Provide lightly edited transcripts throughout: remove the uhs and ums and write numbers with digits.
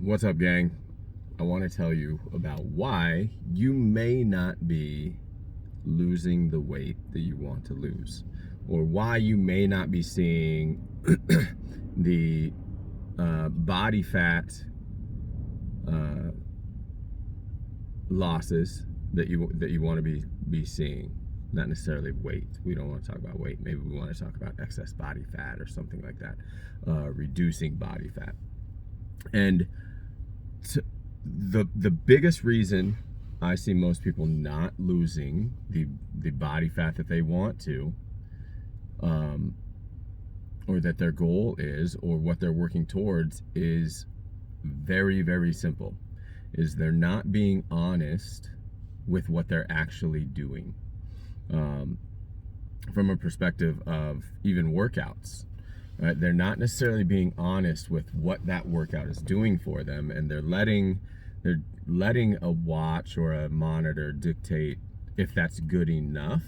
What's up, gang? I want to tell you about why you may not be losing the weight that you want to lose, or why you may not be seeing the body fat uh, losses that you want to be seeing. Not necessarily weight. We don't want to talk about weight. Maybe we want to talk about excess body fat or something like that. Reducing body fat. And the biggest reason I see most people not losing the body fat that they want to, or that their goal is, or what they're working towards, is very, very simple. Is they're not being honest with what they're actually doing. From a perspective of even workouts, right? They're not necessarily being honest with what that workout is doing for them, and they're letting a watch or a monitor dictate if that's good enough,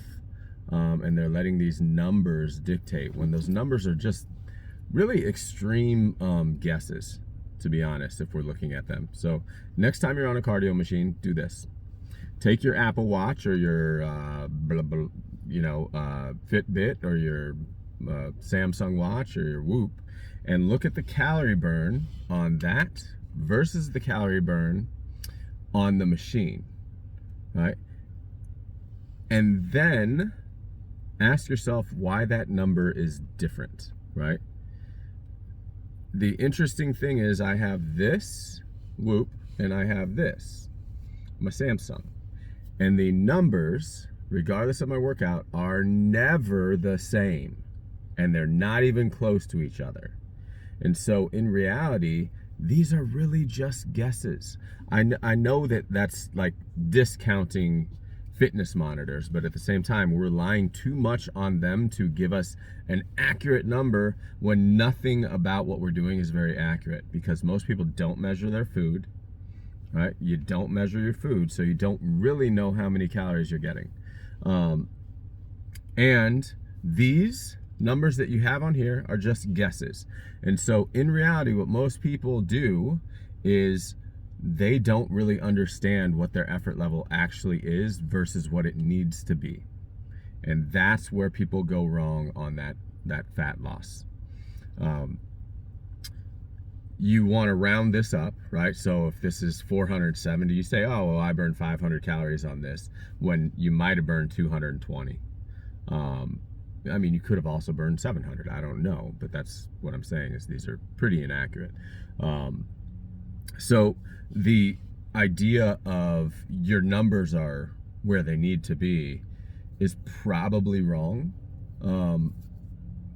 and they're letting these numbers dictate when those numbers are just really extreme guesses, to be honest, if we're looking at them. So next time you're on a cardio machine, do this. Take your Apple Watch or your Fitbit or your Samsung Watch or your Whoop, and look at the calorie burn on that versus the calorie burn on the machine, right? And then ask yourself why that number is different, right? The interesting thing is I have this Whoop and I have this, my Samsung. And the numbers, regardless of my workout, are never the same. And they're not even close to each other. And so in reality, these are really just guesses. I know that that's like discounting fitness monitors, but at the same time, we're relying too much on them to give us an accurate number when nothing about what we're doing is very accurate, because most people don't measure their food. Right? You don't measure your food, so you don't really know how many calories you're getting. And these numbers that you have on here are just guesses. And so in reality, what most people do is they don't really understand what their effort level actually is versus what it needs to be. And that's where people go wrong on that fat loss. You want to round this up, right? So if this is 470, you say, oh, well, I burned 500 calories on this, when you might have burned 220. I mean, you could have also burned 700. I don't know, but that's what I'm saying, is these are pretty inaccurate. So the idea of your numbers are where they need to be is probably wrong.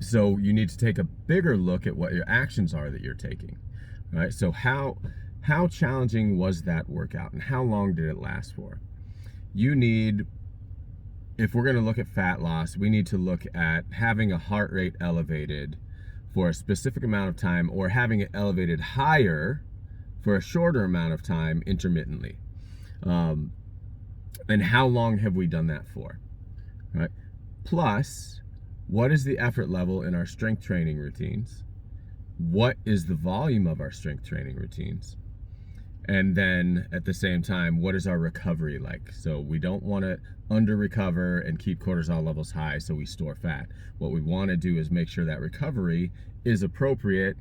So you need to take a bigger look at what your actions are that you're taking. Right? So how challenging was that workout, and how long did it last for? You need, if we're going to look at fat loss, we need to look at having a heart rate elevated for a specific amount of time, or having it elevated higher for a shorter amount of time intermittently. And how long have we done that for? Right? Plus, what is the effort level in our strength training routines? What is the volume of our strength training routines? And then at the same time, what is our recovery like? So we don't want to under recover and keep cortisol levels high so we store fat. What we want to do is make sure that recovery is appropriate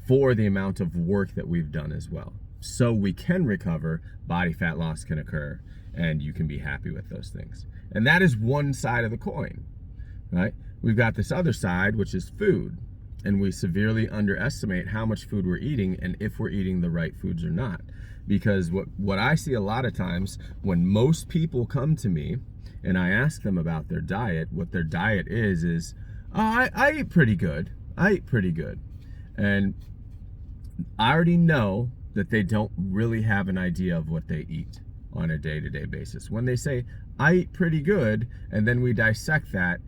for the amount of work that we've done as well. So we can recover, body fat loss can occur, and you can be happy with those things. And that is one side of the coin, right? We've got this other side, which is food. And we severely underestimate how much food we're eating and if we're eating the right foods or not. Because what I see a lot of times when most people come to me and I ask them about their diet, what their diet is, oh, I eat pretty good. I eat pretty good. And I already know that they don't really have an idea of what they eat on a day-to-day basis. When they say, I eat pretty good, and then we dissect that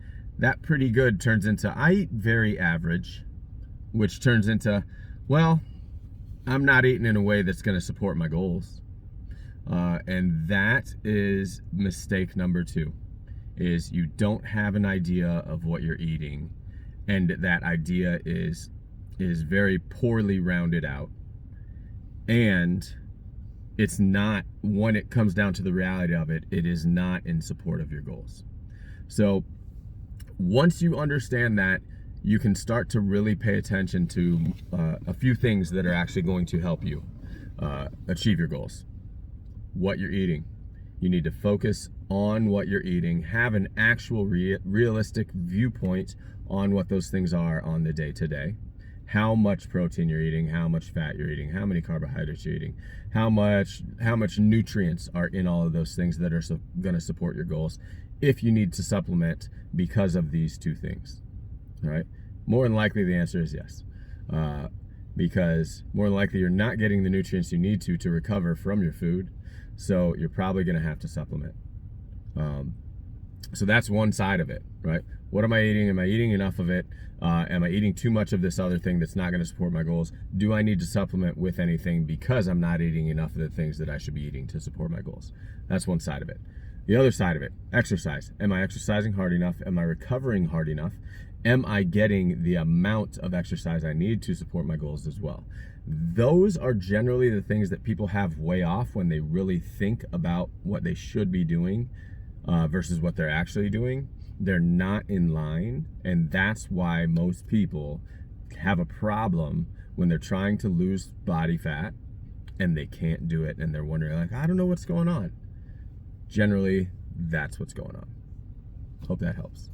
pretty good turns into, I eat very average, which turns into, well, I'm not eating in a way that's going to support my goals. And that is mistake number 2, is you don't have an idea of what you're eating, and that idea is very poorly rounded out. And it's not, when it comes down to the reality of it, it is not in support of your goals. So once you understand that, you can start to really pay attention to a few things that are actually going to help you achieve your goals. What you're eating. You need to focus on what you're eating, have an actual realistic viewpoint on what those things are on the day-to-day. How much protein you're eating, how much fat you're eating, how many carbohydrates you're eating, how much nutrients are in all of those things that are going to support your goals if you need to supplement because of these two things. All right? More than likely the answer is yes. Because more than likely you're not getting the nutrients you need to recover from your food, so you're probably going to have to supplement. So that's one side of it, right? What am I eating? Am I eating enough of it? Am I eating too much of this other thing that's not going to support my goals? Do I need to supplement with anything because I'm not eating enough of the things that I should be eating to support my goals? That's one side of it. The other side of it, exercise. Am I exercising hard enough? Am I recovering hard enough? Am I getting the amount of exercise I need to support my goals as well? Those are generally the things that people have way off when they really think about what they should be doing versus what they're actually doing. They're not in line, and that's why most people have a problem when they're trying to lose body fat and they can't do it, and they're wondering, like, I don't know what's going on. Generally, that's what's going on. Hope that helps.